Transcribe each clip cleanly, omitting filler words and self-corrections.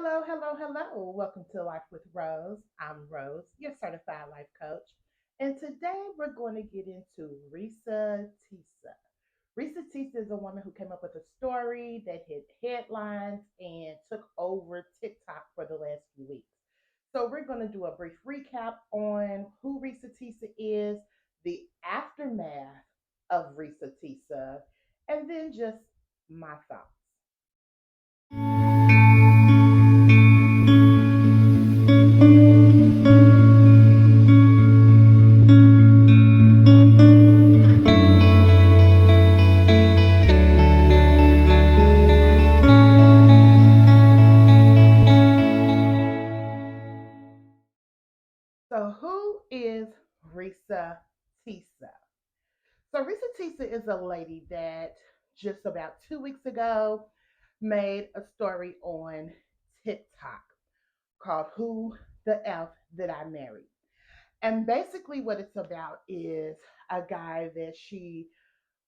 Hello, hello, hello. Welcome to Life with Rose. I'm Rose, your certified life coach. And today we're going to get into Reesa Tisa. Reesa Tisa is a woman who came up with a story that hit headlines and took over TikTok for the last few weeks. So we're going to do a brief recap on who Reesa Tisa is, the aftermath of Reesa Tisa, and then just my thoughts. So, who is Risa Tisa? So, Risa Tisa is a lady that just about 2 weeks ago made a story on TikTok called Who the F Did I Marry? And basically, what it's about is a guy that she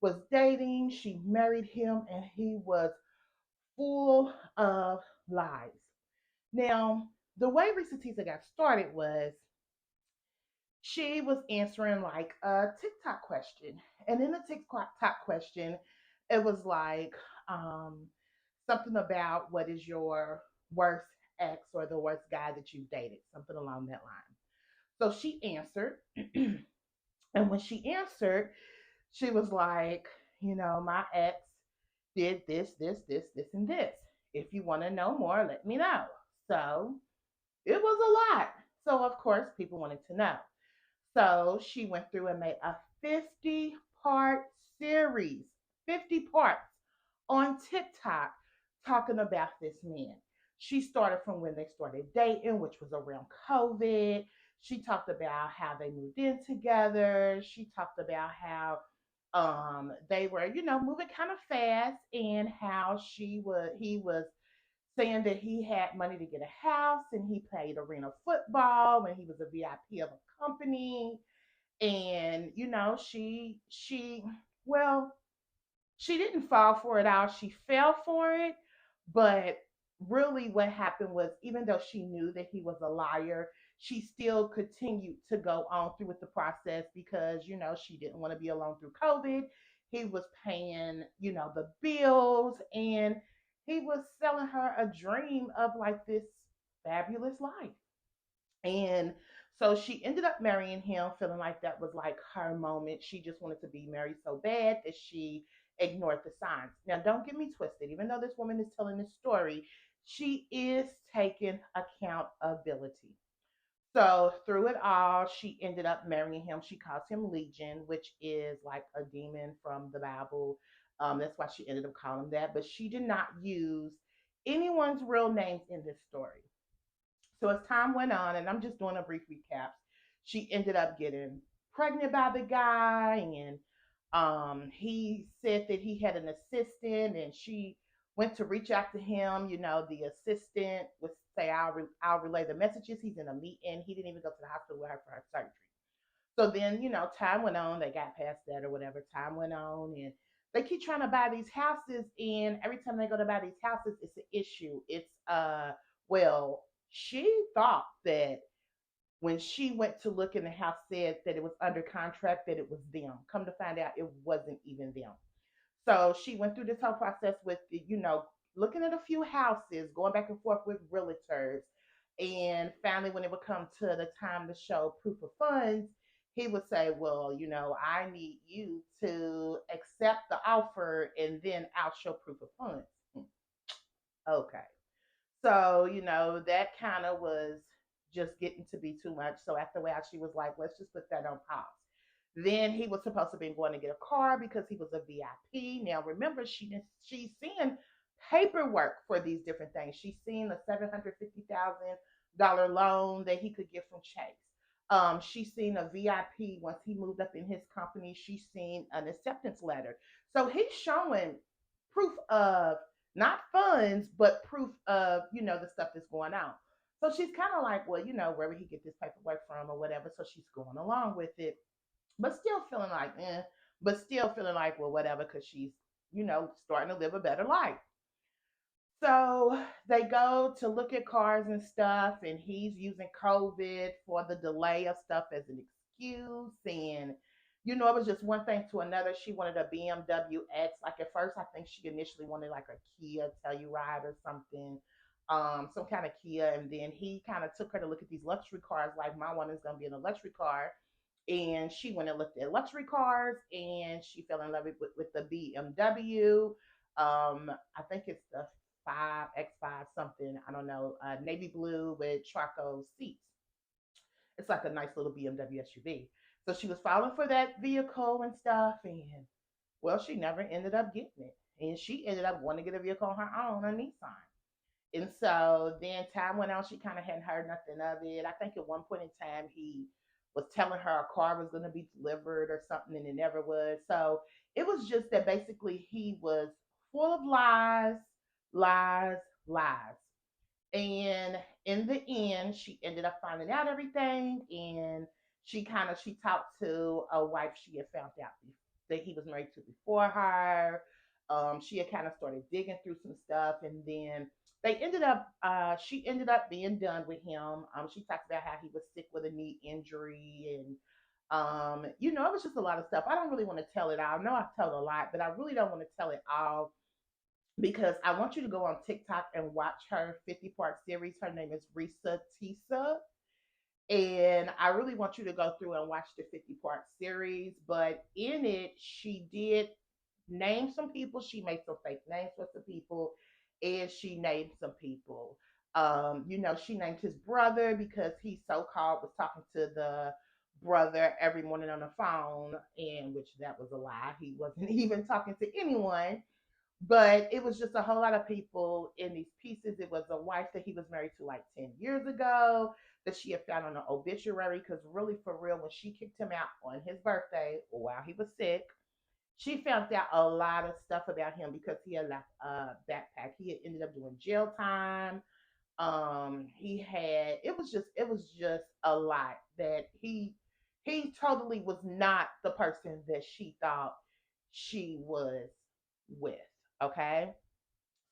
was dating, she married him, and he was full of lies. Now, the way Risa Tisa got started was she was answering like a TikTok question. And in the TikTok question, it was like something about what is your worst ex or the worst guy that you've dated, something along that line. So she answered. And when she answered, she was like, my ex did this, and this. If you want to know more, let me know. So it was a lot. So, of course, people wanted to know. So she went through and made a 50-part series, 50 parts on TikTok talking about this man. She started from when they started dating, which was around COVID. She talked about how they moved in together. She talked about how they were, moving kind of fast and how he was saying that he had money to get a house and he played arena football and he was a VIP of a company. And well, she didn't fall for it all. She fell for it, but really what happened was even though she knew that he was a liar, she still continued to go on through with the process because she didn't want to be alone through COVID. He was paying, the bills, and he was selling her a dream of like this fabulous life. And so she ended up marrying him, feeling like that was like her moment. She just wanted to be married so bad that she ignored the signs. Now, don't get me twisted. Even though this woman is telling this story, she is taking accountability. So through it all, she ended up marrying him. She calls him Legion, which is like a demon from the Bible. That's why she ended up calling him that. But she did not use anyone's real names in this story. So as time went on, and I'm just doing a brief recap, she ended up getting pregnant by the guy, and he said that he had an assistant, and she went to reach out to him. The assistant would say, I'll relay the messages. He's in a meeting. He didn't even go to the hospital with her for her surgery. So then, time went on. They got past that or whatever. Time went on, and they keep trying to buy these houses. And every time they go to buy these houses, it's an issue. Well, she thought that when she went to look in the house, said that it was under contract, that it was them. Come to find out, it wasn't even them. So she went through this whole process with, looking at a few houses, going back and forth with realtors. And finally, when it would come to the time to show proof of funds, he would say, well, I need you to accept the offer and then I'll show proof of funds. Okay. So, that kind of was just getting to be too much. So after a while, she was like, let's just put that on pause. Then he was supposed to be going to get a car because he was a VIP. Now remember, she's seeing paperwork for these different things. She's seen a $750,000 loan that he could get from Chase. She's seen a VIP once he moved up in his company. She's seen an acceptance letter. So he's showing proof of not funds, but proof of the stuff that's going on. So she's kind of like, well, where would he get this paperwork from or whatever. So she's going along with it, but still feeling like, but still feeling like, well, whatever, because she's, starting to live a better life. So they go to look at cars and stuff, and he's using COVID for the delay of stuff as an excuse. And, it was just one thing to another. She wanted a BMW X. Like at first, I think she initially wanted like a Kia Telluride or something, some kind of Kia. And then he kind of took her to look at these luxury cars, like my one is going to be in a luxury car. And she went and looked at luxury cars, and she fell in love with the BMW. I think it's the 5X5 something. I don't know. Navy blue with charcoal seats. It's like a nice little BMW SUV. So she was filing for that vehicle and stuff, and well, she never ended up getting it, and she ended up wanting to get a vehicle on her own, a Nissan. And so then time went on, she kind of hadn't heard nothing of it. I think at one point in time, he was telling her a car was going to be delivered or something, and it never was. So it was just that basically he was full of lies, lies, lies. And in the end, she ended up finding out everything, and she talked to a wife she had found out that he was married to before her. She had kind of started digging through some stuff, and then they ended up. She ended up being done with him. She talked about how he was sick with a knee injury, and it was just a lot of stuff. I don't really want to tell it all. I know I've told a lot, but I really don't want to tell it all because I want you to go on TikTok and watch her 50-part series. Her name is ReesaTessa. And I really want you to go through and watch the 50-part series. But in it, she did name some people. She made some fake names for some people. And she named some people. She named his brother because he so called was talking to the brother every morning on the phone, and which that was a lie. He wasn't even talking to anyone, but it was just a whole lot of people in these pieces. It was a wife that he was married to like 10 years ago that she had found on an obituary. Because, really, for real, when she kicked him out on his birthday while he was sick, she found out a lot of stuff about him because he had left a backpack. He had ended up doing jail time. He had it was just a lot that he totally was not the person that she thought she was with. Okay.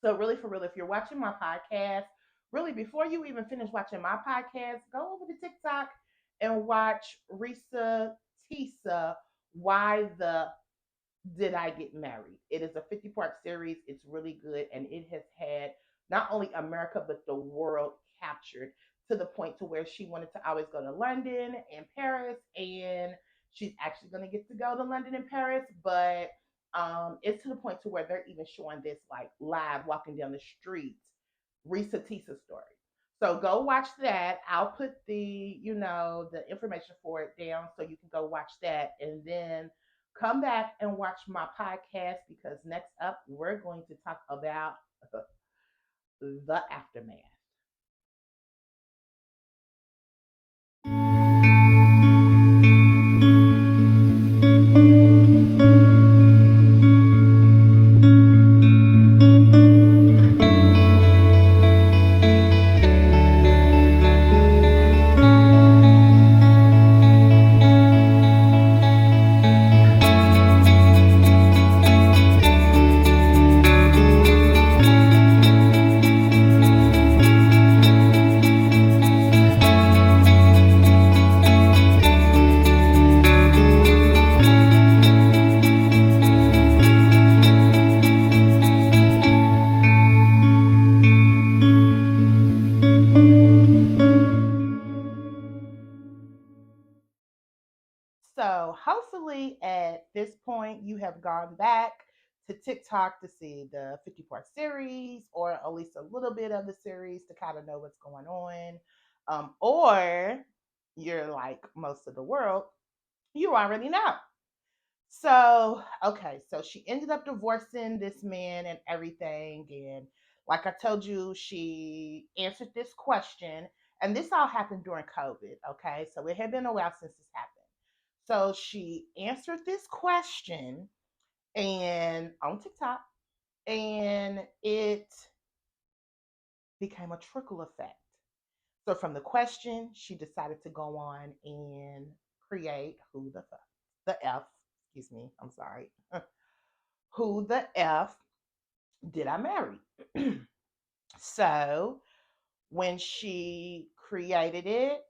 So, really, for real, if you're watching my podcast, really, before you even finish watching my podcast, go over to TikTok and watch Reesa Tisa, Why the Did I Get Married? It is a 50-part series. It's really good, and it has had not only America but the world captured to the point to where she wanted to always go to London and Paris, and she's actually going to get to go to London and Paris, but it's to the point to where they're even showing this like live walking down the street, Risa Tisa story. So go watch that. I'll put the information for it down so you can go watch that, and then come back and watch my podcast because next up we're going to talk about the aftermath. So hopefully at this point you have gone back to TikTok to see the 50-part series or at least a little bit of the series to kind of know what's going on. Or you're like most of the world, you already know. So, okay, so she ended up divorcing this man and everything. And like I told you, she answered this question. And this all happened during COVID. Okay, so it had been a while since this happened. So she answered this question and on TikTok, and it became a trickle effect. So from the question, she decided to go on and create the F, excuse me, I'm sorry. Who the F did I marry? So when she created it,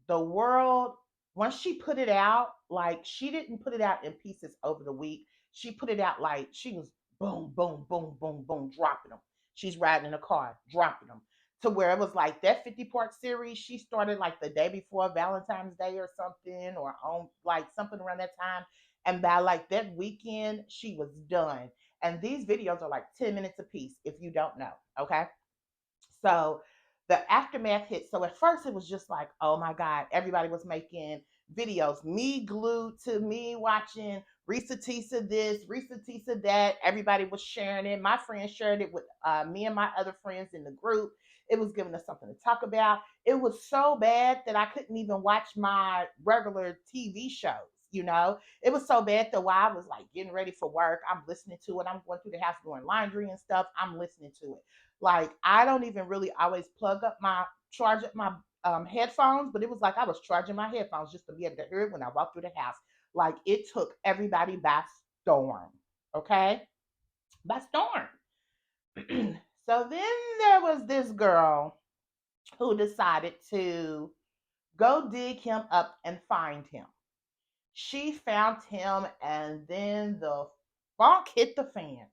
the world, once she put it out, like she didn't put it out in pieces over the week. She put it out like she was boom, boom, boom, boom, boom, dropping them. She's riding in a car, dropping them. To where it was like that 50-part series, she started like the day before Valentine's Day or something, or on like something around that time. And by like that weekend, she was done. And these videos are like 10 minutes a piece if you don't know. Okay. So the aftermath hit. So at first it was just like, oh my God, everybody was making videos. Me glued to me watching ReesaTessa this, ReesaTessa that. Everybody was sharing it. My friends shared it with me and my other friends in the group. It was giving us something to talk about. It was so bad that I couldn't even watch my regular TV shows. It was so bad that while I was like getting ready for work, I'm listening to it. I'm going through the house doing laundry and stuff. I'm listening to it. Like I don't even really always charge up my headphones, but it was like I was charging my headphones just to be able to hear it when I walked through the house. Like it took everybody by storm. Okay, by storm. So then there was this girl who decided to go dig him up and find him. She found him, and then the funk hit the fan.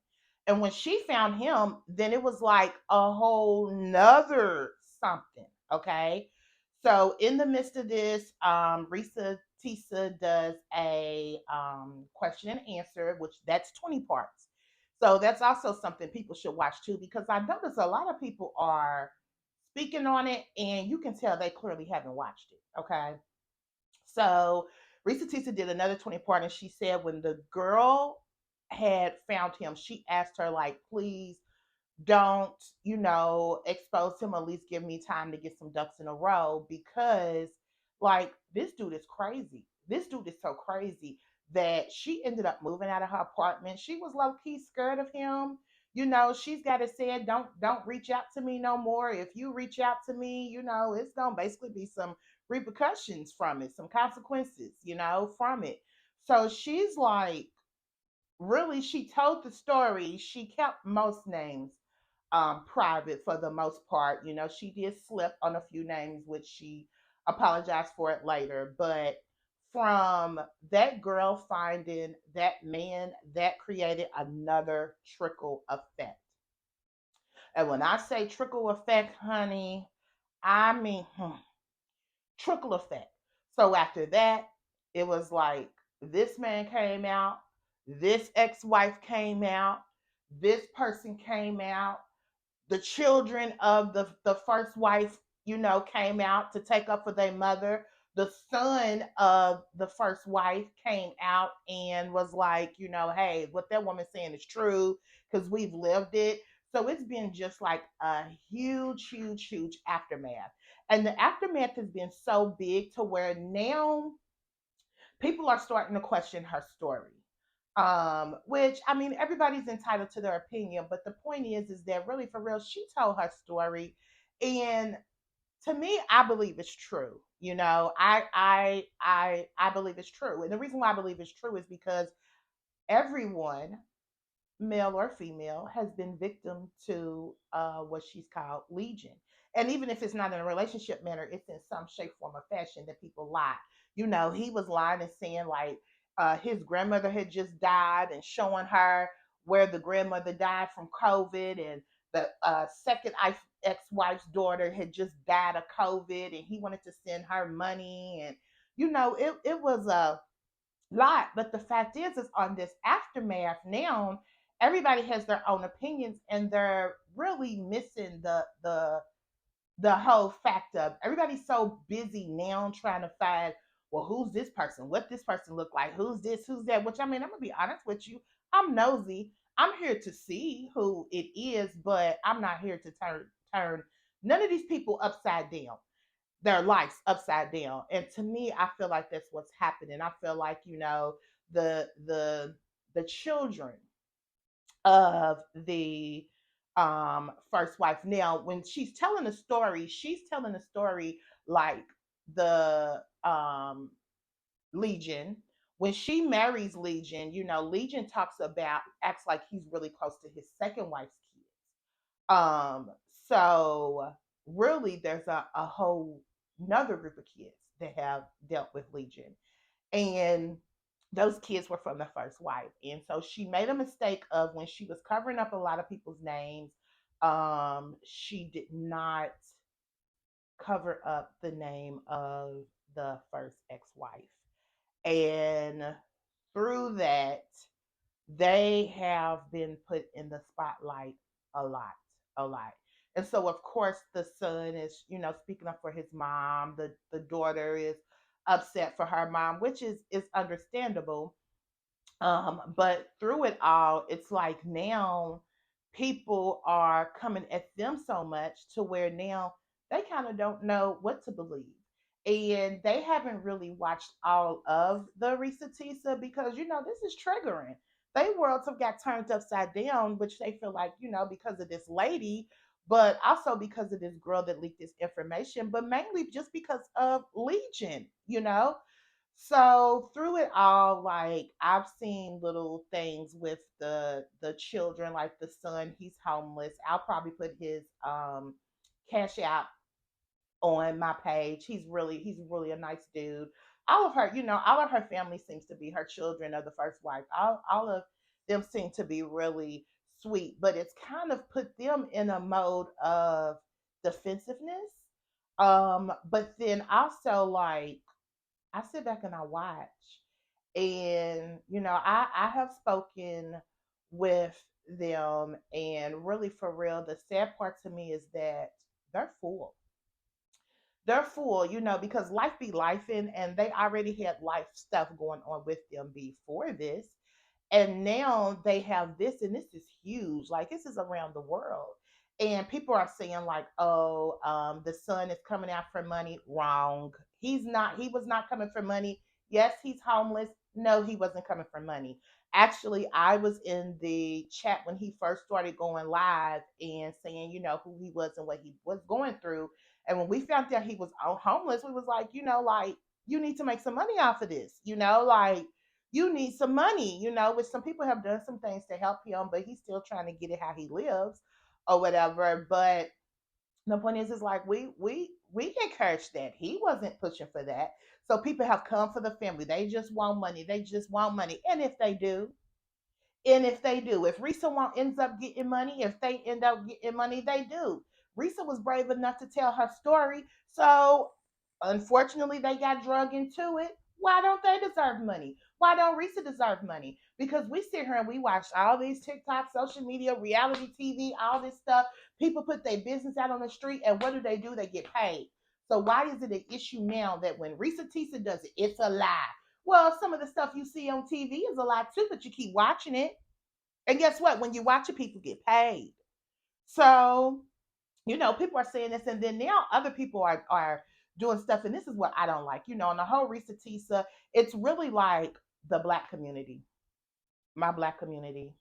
And when she found him, then it was like a whole nother something. Okay. So in the midst of this, Reesa Tisa does a question and answer, which that's 20 parts. So that's also something people should watch too, because I notice a lot of people are speaking on it, and you can tell they clearly haven't watched it. Okay. So ReesaTessa did another 20 part, and she said when the girl had found him, she asked her, like, please don't, expose him, at least give me time to get some ducks in a row, because like this dude is crazy. This dude is so crazy that she ended up moving out of her apartment. She was low key scared of him. She's got to say, don't reach out to me no more. If you reach out to me, it's gonna basically be some repercussions from it, some consequences, from it. So she's like, really, she told the story. She kept most names private for the most part. She did slip on a few names, which she apologized for it later. But from that girl finding that man, that created another trickle effect. And when I say trickle effect, honey, I mean trickle effect. So after that, it was like this man came out, this ex wife came out, this person came out, the children of the first wife, came out to take up for their mother. The son of the first wife came out and was like, hey, what that woman's saying is true because we've lived it. So it's been just like a huge, huge, huge aftermath. And the aftermath has been so big to where now people are starting to question her story. Which I mean, everybody's entitled to their opinion, but the point is that really for real, she told her story, and to me, I believe it's true. I believe it's true, and the reason why I believe it's true is because everyone, male or female, has been victim to what she's called legion. And even if it's not in a relationship manner, it's in some shape, form, or fashion that people lie. He was lying and saying like his grandmother had just died and showing her where the grandmother died from COVID, and the second ex-wife's daughter had just died of COVID, and he wanted to send her money. And it was a lot. But the fact is on this aftermath now, everybody has their own opinions, and they're really missing the whole fact of everybody's so busy now trying to find, well, who's this person, what this person look like, who's this, who's that. Which I mean, I'm gonna be honest with you, I'm nosy. I'm here to see who it is, but I'm not here to turn none of these people upside down, their lives upside down. And to me, I feel like that's what's happening. I feel like, the the children of the first wife. Now, when she's telling a story like the Legion. When she marries Legion, Legion acts like he's really close to his second wife's kids. Um, So really, there's a whole another group of kids that have dealt with Legion, and those kids were from the first wife. And so she made a mistake of when she was covering up a lot of people's names. She did not cover up the name of the first ex-wife, and through that they have been put in the spotlight a lot, a lot. And so, of course, the son is, speaking up for his mom. The daughter is upset for her mom, which is understandable. But through it all, it's like now people are coming at them so much to where now they kind of don't know what to believe. And they haven't really watched all of the ReesaTessa because, this is triggering. They worlds have got turned upside down, which they feel like, because of this lady, but also because of this girl that leaked this information, but mainly just because of Legion, so through it all, like I've seen little things with the children, like the son, he's homeless. I'll probably put his cash out on my page. He's really a nice dude. All of her, all of her family seems to be her children of the first wife. All of them seem to be really sweet, but it's kind of put them in a mode of defensiveness. But then also like I sit back and I watch. And, I have spoken with them, and really for real, the sad part to me is that they're full. They're full, because life be life, and they already had life stuff going on with them before this. And now they have this, and this is huge. Like this is around the world. And people are saying, like, oh, the son is coming out for money. Wrong. He was not coming for money. Yes, he's homeless. No, he wasn't coming for money. Actually, I was in the chat when he first started going live and saying, who he was and what he was going through. And when we found out he was homeless, we was like, like you need to make some money off of this, like you need some money, which some people have done some things to help him, but he's still trying to get it how he lives or whatever. But the point is like we encouraged that. He wasn't pushing for that. So people have come for the family. They just want money. They just want money. And if they do, if ends up getting money, if they end up getting money, they do. Reesa was brave enough to tell her story. So unfortunately, they got drug into it. Why don't they deserve money? Why don't Reesa deserve money? Because we sit here and we watch all these TikTok, social media, reality TV, all this stuff. People put their business out on the street, and what do? They get paid. So why is it an issue now that when ReesaTessa does it, it's a lie? Well, some of the stuff you see on TV is a lie too, but you keep watching it. And guess what? When you watch it, people get paid. So, people are saying this, and then now other people are doing stuff, and this is what I don't like. On the whole ReesaTessa, it's really like the black community. My black community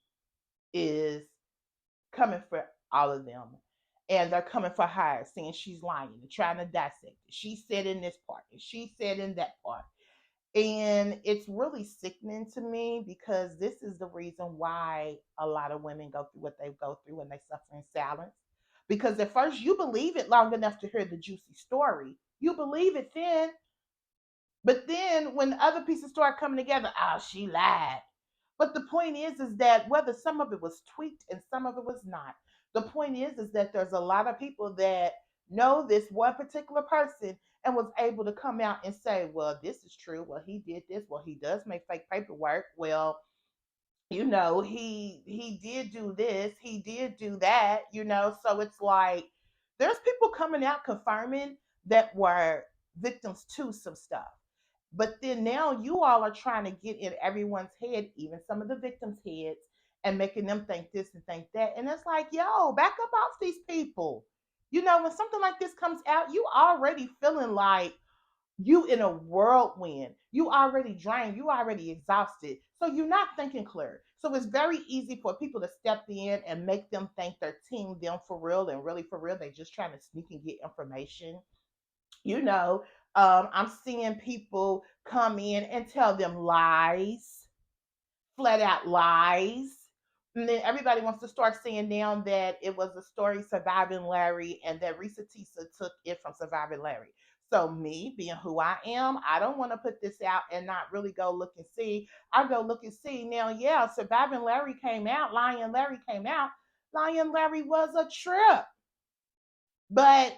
is coming for all of them. And they're coming for her, saying she's lying and trying to dissect it. She said in this part, and she said in that part. And it's really sickening to me because this is the reason why a lot of women go through what they go through when they suffer in silence. Because at first you believe it long enough to hear the juicy story. You believe it then, but then when other pieces start coming together, oh, she lied. But the point is that whether some of it was tweaked and some of it was not, the point is that there's a lot of people that know this one particular person and was able to come out and say, well, this is true. Well, he did this. Well, he does make fake paperwork. Well, he did do this. He did do that. So it's like there's people coming out confirming that were victims to some stuff. But then now you all are trying to get in everyone's head, even some of the victims' heads, and making them think this and think that. And it's like, yo, back up off these people. When something like this comes out, you already feeling like you in a whirlwind. You already drained. You already exhausted. So you're not thinking clear. So it's very easy for people to step in and make them think they're team them for real, and really for real, they're just trying to sneak and get information. you know I'm seeing people come in and tell them lies, flat out lies, And then everybody wants to start saying now that it was a story Surviving Larry and that ReesaTessa took it from Surviving Larry. So me being who I am, I don't want to put this out and not really go look and see. I go look and see now. Yeah, Surviving Larry came out. Lion Larry came out. Lion Larry was a trip, but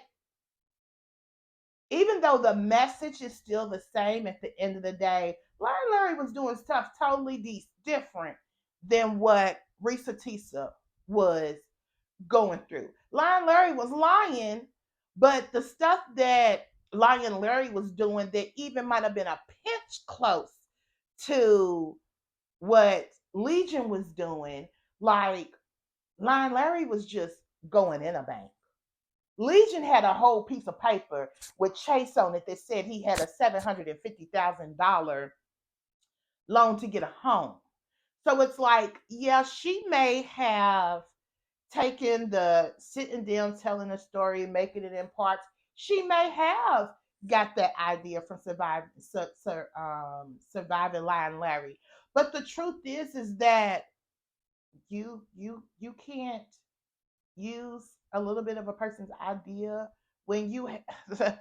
even though the message is still the same at the end of the day, Lion Larry was doing stuff totally different than what ReesaTessa was going through. Lion Larry was lying, but the stuff that Lion Larry was doing that even might have been a pinch close to what Legion was doing, like Lion Larry was just going in a bank. Legion had a whole piece of paper with Chase on it that said he had a $750,000 loan to get a home. So it's like, yeah, she may have taken the sitting down, telling a story, making it in parts. She may have got that idea from Surviving Lion Larry. But the truth is that you can't use a little bit of a person's idea when you so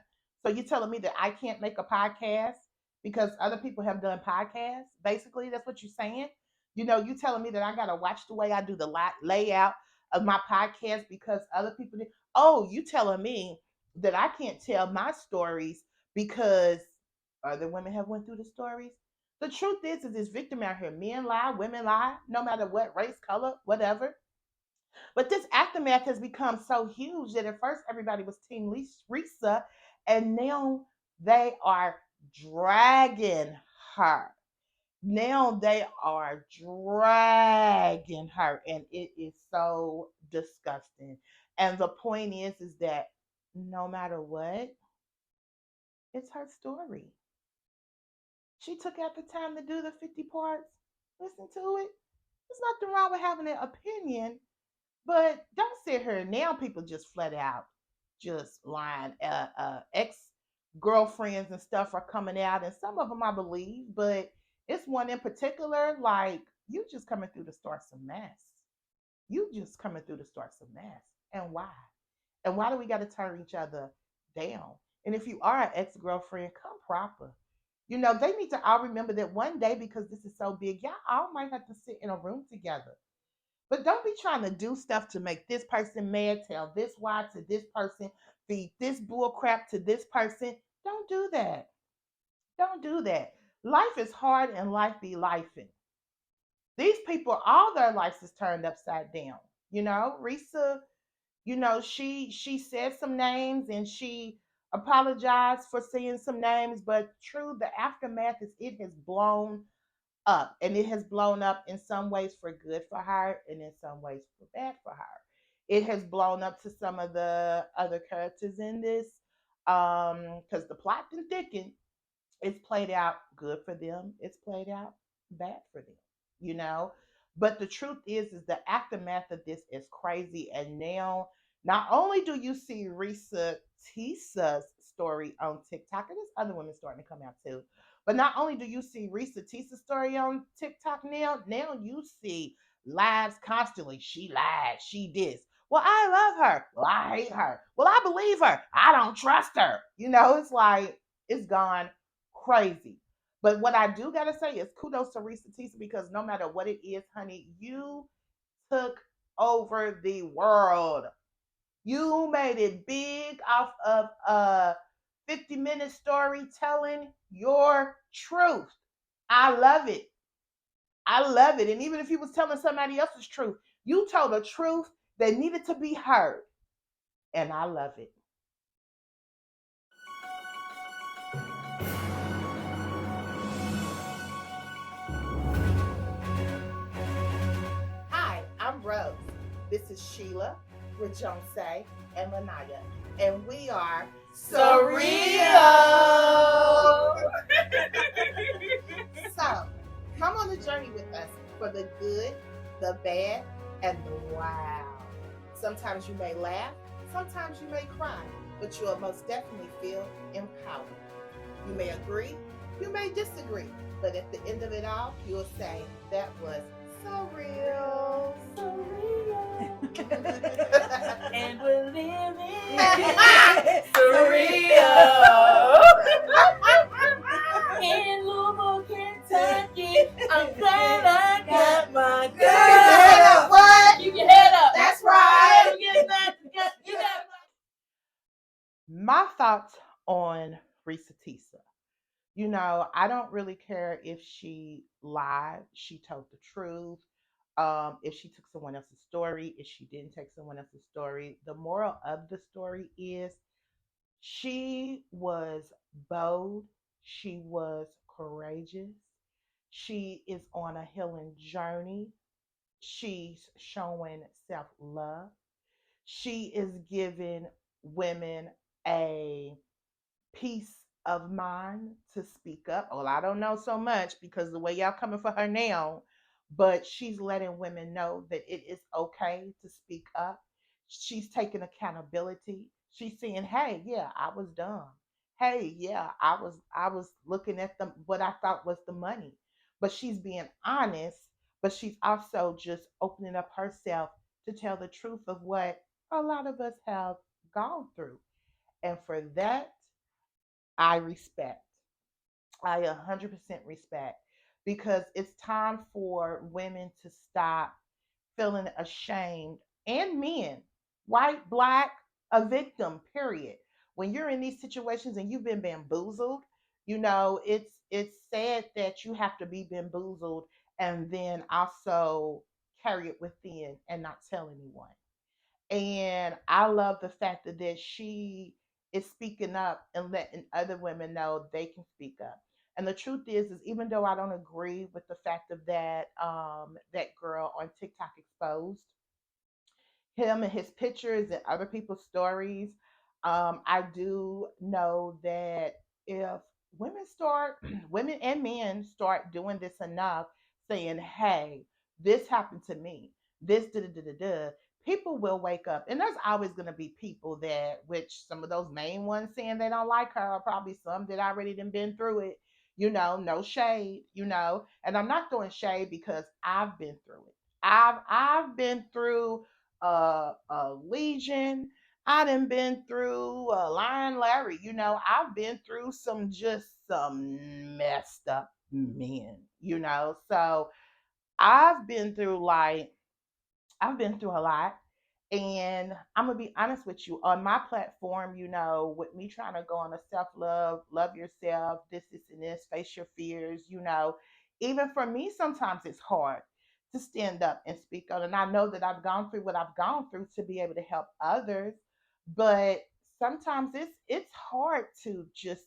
you're telling me that I can't make a podcast because other people have done podcasts? Basically, that's what you're saying. You telling me that I gotta watch the way I do the layout of my podcast because other people did. Oh, you telling me that I can't tell my stories because other women have went through the stories? The truth is this victim out here. Men lie, women lie, no matter what race, color, whatever. But this aftermath has become so huge that at first everybody was Team Reesa, and now they are dragging her. Now they are dragging her, and it is so disgusting. And the point is that no matter what, it's her story. She took out the time to do the 50 parts. Listen to it. There's nothing wrong with having an opinion. But don't sit here now. People just flat out just lying. Ex girlfriends and stuff are coming out, and some of them I believe, but it's one in particular. Like you just coming through to start some mess. You just coming through to start some mess, and why? And why do we got to turn each other down? And if you are an ex girlfriend, come proper. They need to all remember that one day because this is so big, y'all all might have to sit in a room together, but don't be trying to do stuff to make this person mad, tell this why to this person, feed this bull crap to this person. Don't do that. Don't do that. Life is hard and life be lifing. These people, all their lives is turned upside down. Reesa, she said some names and she apologized for saying some names, but true, the aftermath is it has blown up, and it has blown up in some ways for good for her and in some ways for bad for her. It has blown up to some of the other characters in this because the plot didn't thicken. It's played out good for them, it's played out bad for them, you know but the truth is the aftermath of this is crazy. And now not only do you see Reesa Tissa's story on TikTok, and there's other women starting to come out too, but not only do you see Reesa Tissa's story on TikTok, now you see lives constantly. She lied, she this. Well, I love her. Well, I hate her. Well, I believe her. I don't trust her. It's like it's gone crazy. But what I do gotta say is kudos to ReesaTessa because no matter what it is, honey, you took over the world. You made it big off of a 50-minute story telling your truth. I love it. I love it. And even if you was telling somebody else's truth, you told a truth that needed to be heard. And I love it. Hi, I'm Rose. This is Sheila, Rajonse, and Lanaya. And we are Surreal. So, come on the journey with us for the good, the bad, and the wow. Sometimes you may laugh, sometimes you may cry, but you will most definitely feel empowered. You may agree, you may disagree, but at the end of it all, you will say, that was So real, so real. And we're living For surreal. real. In Louisville, Kentucky, I'm glad I got my Keep your head girl. up. What? Keep your head up. That's right. You got My thoughts on Reesa Tisa. I don't really care if she lied, she told the truth, if she took someone else's story, if she didn't take someone else's story. The moral of the story is she was bold, she was courageous, she is on a healing journey, she's showing self love, she is giving women a peace of mind to speak up. Well, I don't know so much because the way y'all coming for her now, but she's letting women know that it is okay to speak up. She's taking accountability. She's saying, "Hey, yeah, I was dumb. Hey, yeah, I was looking at the what I thought was the money." But she's being honest, but she's also just opening up herself to tell the truth of what a lot of us have gone through. And for that, I respect. I 100% respect because it's time for women to stop feeling ashamed and men, white, black, a victim, period. When you're in these situations and you've been bamboozled, it's sad that you have to be bamboozled and then also carry it within and not tell anyone. And I love the fact that she is speaking up and letting other women know they can speak up. And the truth is even though I don't agree with the fact of that girl on TikTok exposed, him and his pictures and other people's stories. I do know that if women start, women and men start doing this enough, saying, "Hey, this happened to me. This da da da da da." People will wake up, and there's always going to be people that, which some of those main ones saying they don't like her, are probably some that already done been through it. No shade. And I'm not throwing shade because I've been through it. I've been through Legion. I done been through Lion Larry. I've been through some messed up men. So I've been through like I've been through a lot. And I'm gonna be honest with you. On my platform, with me trying to go on a self-love, love yourself, this and this, face your fears, even for me, sometimes it's hard to stand up and speak on. And I know that I've gone through what I've gone through to be able to help others. But sometimes it's hard to just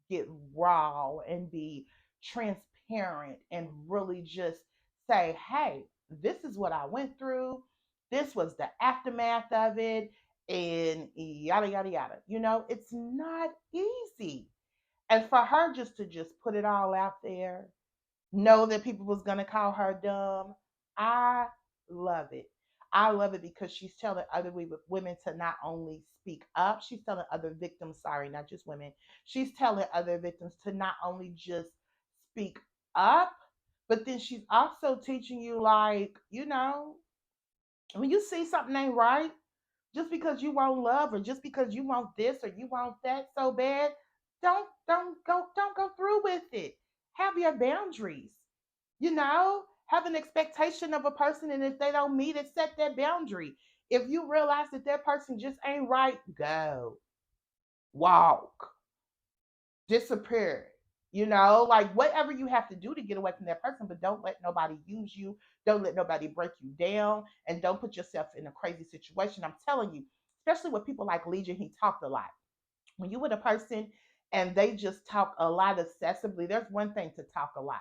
get raw and be transparent and really just say, "Hey, this is what I went through. This was the aftermath of it," and yada yada yada. It's not easy. And for her just put it all out there, know that people was gonna call her dumb. I love it. I love it because she's telling other women to not only speak up, she's telling other victims, sorry, not just women, she's telling other victims to not only just speak up, but then she's also teaching you, like, when you see something ain't right, just because you want love or just because you want this or you want that so bad, don't go through with it. Have your boundaries. Have an expectation of a person, and if they don't meet it, set that boundary. If you realize that that person just ain't right, go walk, disappear. Like whatever you have to do to get away from that person, but don't let nobody use you. Don't let nobody break you down, and don't put yourself in a crazy situation. I'm telling you, especially with people like Legion, he talked a lot. When you with a person and they just talk a lot excessively, there's one thing to talk a lot.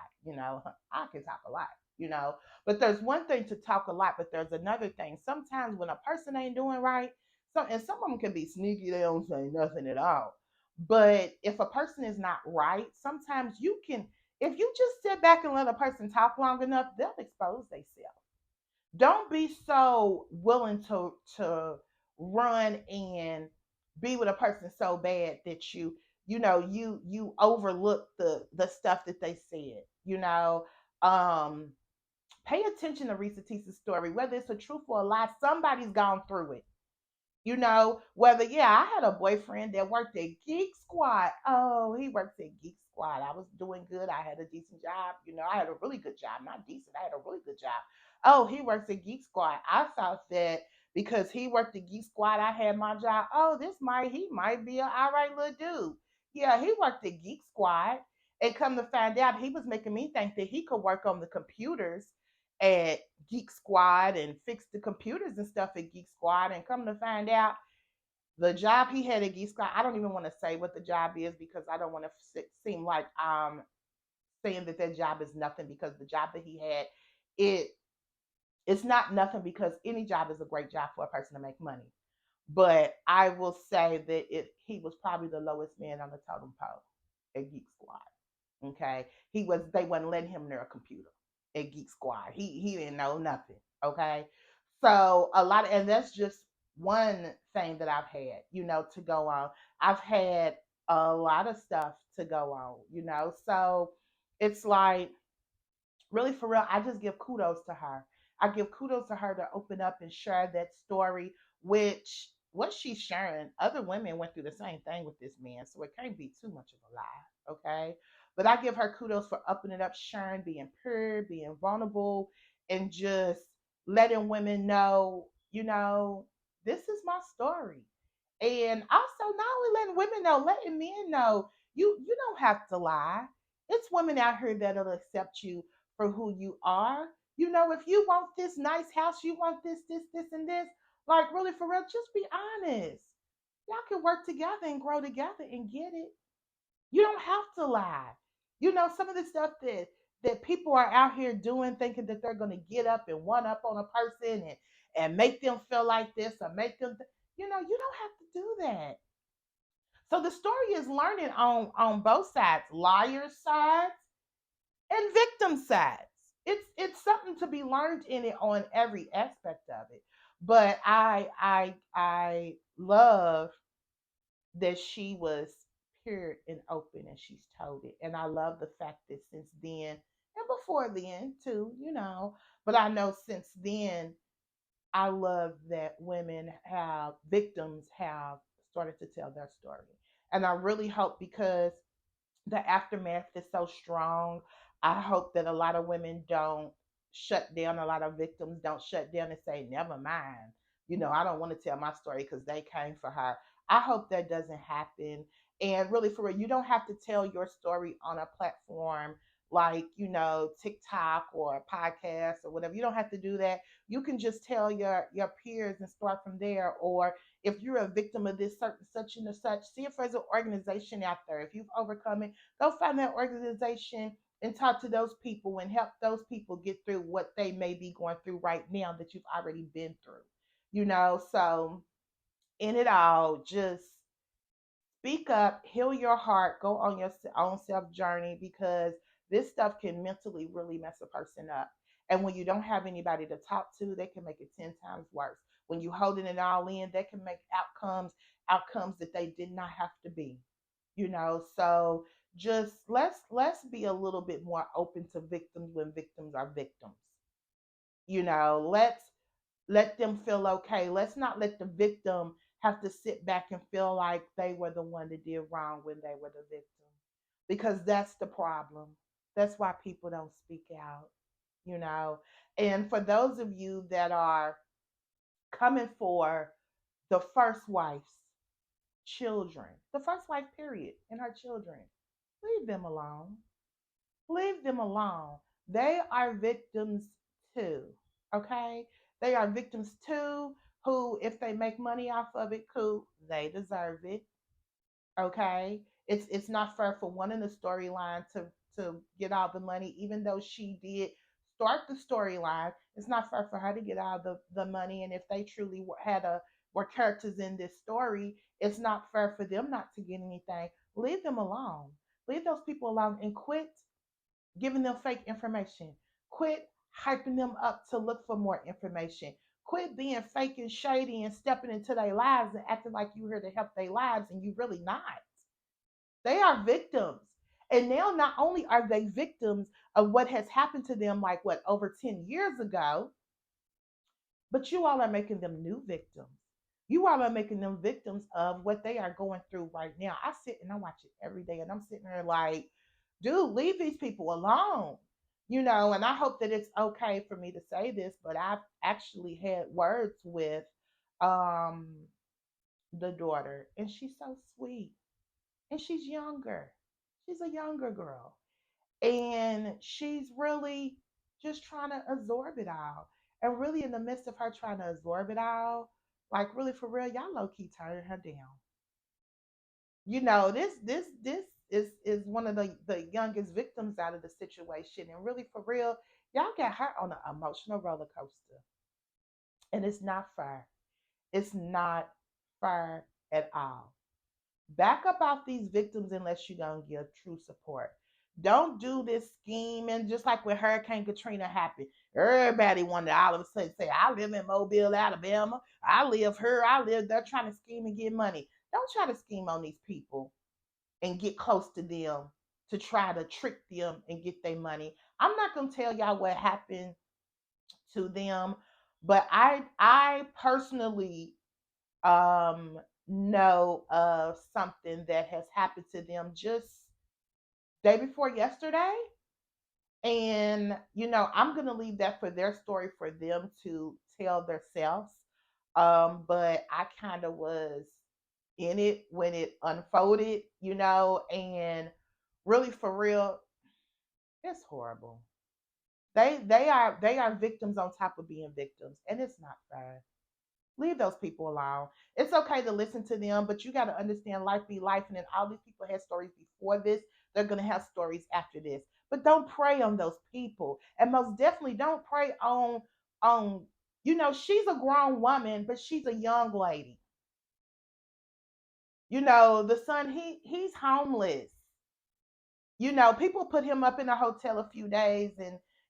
I can talk a lot, you know, but there's one thing to talk a lot, but there's another thing. Sometimes when a person ain't doing right, and some of them can be sneaky, they don't say nothing at all. But if a person is not right, sometimes you can, if you just sit back and let a person talk long enough, they'll expose themselves. Don't be so willing to run and be with a person so bad that you overlook the stuff that they said. Um Pay attention to Reesa Teesa's story, whether it's a truth or a lie. Somebody's gone through it. Whether, yeah, I had a boyfriend that worked at Geek Squad. Oh, he worked at Geek Squad. I was doing good. I had a decent job. I had a really good job. Not decent. I had a really good job. Oh, he works at Geek Squad. I thought that because he worked at Geek Squad, I had my job. Oh, he might be an all right little dude. Yeah, he worked at Geek Squad. And come to find out, he was making me think that he could work on the computers at Geek Squad and fix the computers and stuff at Geek Squad. And come to find out, the job he had at Geek Squad, I don't even want to say what the job is because I don't want to seem like I'm saying that that job is nothing, because the job that he had, it it's not nothing, because any job is a great job for a person to make money. But I will say that he was probably the lowest man on the totem pole at Geek Squad. Okay, they wasn't letting him near a computer at Geek Squad. He didn't know nothing. Okay, so and that's just one thing that I've had, to go on. I've had a lot of stuff to go on, so it's like, really, for real, I just give kudos to her. I give kudos to her to open up and share that story, which what she's sharing, other women went through the same thing with this man, so it can't be too much of a lie, okay? But I give her kudos for opening up, sharing, being pure, being vulnerable, and just letting women know, this is my story. And also, not only letting women know, letting men know, you don't have to lie. It's women out here that'll accept you for who you are. If you want this nice house, you want this, and this, like, really, for real, just be honest. Y'all can work together and grow together and get it. You don't have to lie. Some of the stuff that people are out here doing, thinking that they're gonna get up and one up on a person and make them feel like this, or make them you don't have to do that. So the story is learning on both sides, liar sides and victim sides. It's something to be learned in it on every aspect of it. But I love that she was pure and open and she's told it. And I love the fact that since then, and before then too, but I know since then, I love that victims have started to tell their story. And I really hope, because the aftermath is so strong, I hope that a lot of women don't shut down, a lot of victims don't shut down and say, never mind. I don't want to tell my story because they came for her. I hope that doesn't happen. And really, for real, you don't have to tell your story on a platform like, TikTok or a podcast or whatever. You don't have to do that. You can just tell your peers and start from there. Or if you're a victim of this certain such and such, see if there's an organization out there. If you've overcome it, go find that organization and talk to those people and help those people get through what they may be going through right now that you've already been through. So in it all, just speak up, heal your heart, go on your own self journey, because this stuff can mentally really mess a person up. And when you don't have anybody to talk to, they can make it 10 times worse. When you holding it all in, they can make outcomes that they did not have to be. So just let's be a little bit more open to victims when victims are victims. Let's let them feel okay. Let's not let the victim have to sit back and feel like they were the one that did wrong when they were the victim. Because that's the problem. That's why people don't speak out, you know. And for those of you that are coming for the first wife's children, the first wife, period, and her children, leave them alone. Leave them alone. They are victims too. Okay? They are victims too, who, if they make money off of it, cool, they deserve it. Okay? It's not fair for one in the storyline to get all the money, even though she did start the storyline. It's not fair for her to get all the money. And if they truly were characters in this story, it's not fair for them not to get anything. Leave them alone. Leave those people alone and quit giving them fake information. Quit hyping them up to look for more information. Quit being fake and shady and stepping into their lives and acting like you're here to help their lives and you really not. They are victims. And now not only are they victims of what has happened to them, like what, over 10 years ago, but you all are making them new victims. You all are making them victims of what they are going through right now. I sit and I watch it every day, and I'm sitting there like, dude, leave these people alone. And I hope that it's okay for me to say this, but I've actually had words with um the daughter, and she's so sweet, and she's younger. She's a younger girl, and she's really just trying to absorb it all. And really, in the midst of her trying to absorb it all, like really for real, y'all low key turning her down. This is one of the youngest victims out of the situation, and really for real, y'all got her on an emotional roller coaster, and it's not fair. It's not fair at all. Back up off these victims unless you're gonna give true support. Don't do this scheme, and just like when Hurricane Katrina happened, everybody wanted to all of a sudden say, I live in Mobile, Alabama. I live here, I live there, trying to scheme and get money. Don't try to scheme on these people and get close to them to try to trick them and get their money. I'm not gonna tell y'all what happened to them, but I personally um know of something that has happened to them just day before yesterday. And I'm going to leave that for their story, for them to tell themselves. But I kind of was in it when it unfolded, and really for real, it's horrible. They are victims on top of being victims, and it's not fair. Leave those people alone. It's okay to listen to them, but you got to understand life be life. And then all these people had stories before this. They're going to have stories after this. But don't prey on those people. And most definitely don't prey on she's a grown woman, but she's a young lady. The son, he's homeless. People put him up in a hotel a few days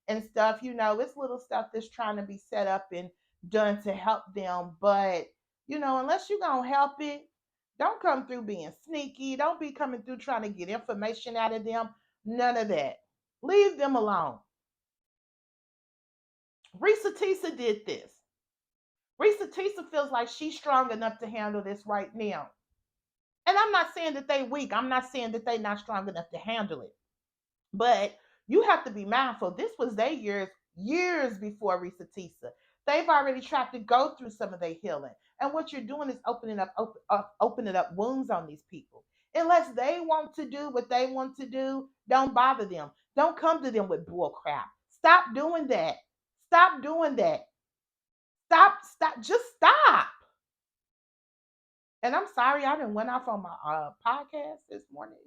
and stuff. It's little stuff that's trying to be set up and done to help them. But unless you're gonna help it, don't come through being sneaky. Don't be coming through trying to get information out of them. None of that. Leave them alone. ReesaTessa did this. ReesaTessa feels like she's strong enough to handle this right now. And I'm not saying that they weak. I'm not saying that they not strong enough to handle it. But you have to be mindful. This was their years before ReesaTessa. They've already tried to go through some of their healing. And what you're doing is opening up wounds on these people. Unless they want to do what they want to do, don't bother them. Don't come to them with bull crap. Stop doing that. Stop doing that. Stop. Just stop. And I'm sorry I didn't went off on my podcast this morning.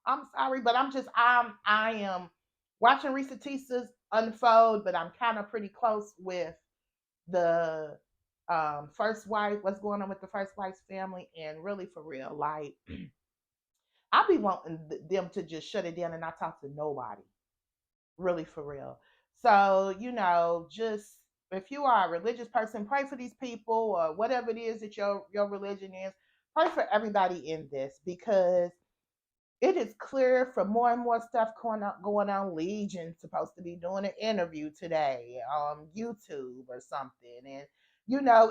I'm sorry, but I am watching ReesaTessa's unfold, but I'm kind of pretty close with the first wife, what's going on with the first wife's family, and really for real, like I be wanting them to just shut it down and not talk to nobody. Really for real. So, just if you are a religious person, pray for these people or whatever it is that your religion is. Pray for everybody in this, because it is clear from more and more stuff going on. Legion's supposed to be doing an interview today on YouTube or something. And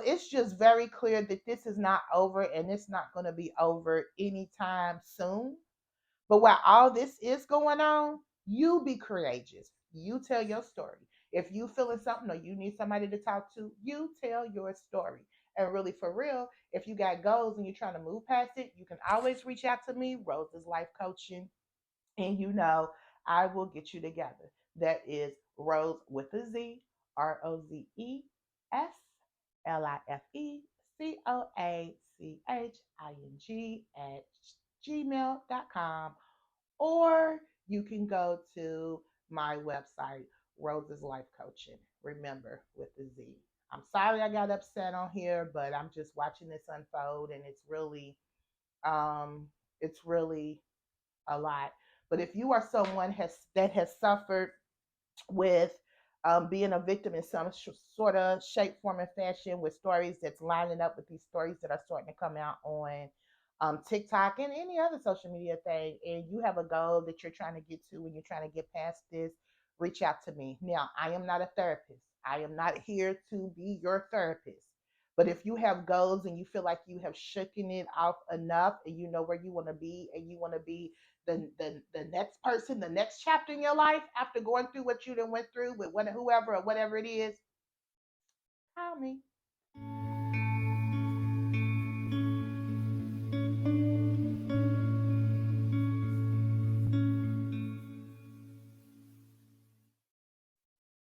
it's just very clear that this is not over, and it's not going to be over anytime soon. But while all this is going on, you be courageous. You tell your story. If you feeling something or you need somebody to talk to, you tell your story. And really for real, if you got goals and you're trying to move past it, you can always reach out to me, Rose's Life Coaching, and I will get you together. That is Rose with a Z, RoseLifeCoaching at gmail.com, or you can go to my website, Rose's Life Coaching. Remember, with the Z. I'm sorry I got upset on here, but I'm just watching this unfold, and um, it's really a lot. But if you are someone that has suffered with being a victim in some sort of shape, form, and fashion, with stories that's lining up with these stories that are starting to come out on TikTok, and any other social media thing, and you have a goal that you're trying to get to and you're trying to get past this, reach out to me. Now, I am not a therapist. I am not here to be your therapist. But if you have goals and you feel like you have shaken it off enough and you know where you want to be and you want to be the next person, the next chapter in your life after going through what you done went through with whoever or whatever it is, call me.